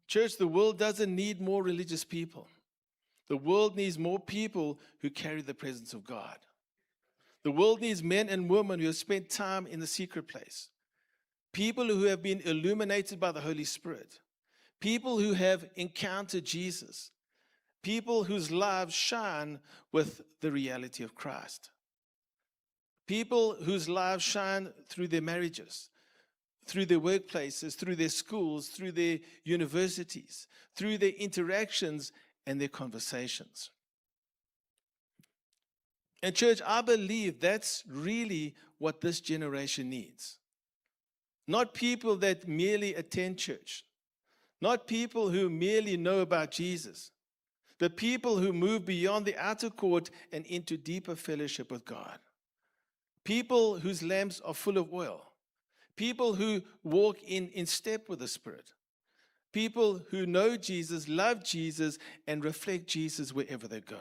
Church, the world doesn't need more religious people. The world needs more people who carry the presence of God. The world needs men and women who have spent time in the secret place. People who have been illuminated by the Holy Spirit. People who have encountered Jesus. People whose lives shine with the reality of Christ. People whose lives shine through their marriages, through their workplaces, through their schools, through their universities, through their interactions and their conversations. And church, I believe that's really what this generation needs. Not people that merely attend church, not people who merely know about Jesus, but people who move beyond the outer court and into deeper fellowship with God. People whose lamps are full of oil. People who walk in step with the Spirit. People who know Jesus, love Jesus, and reflect Jesus wherever they go.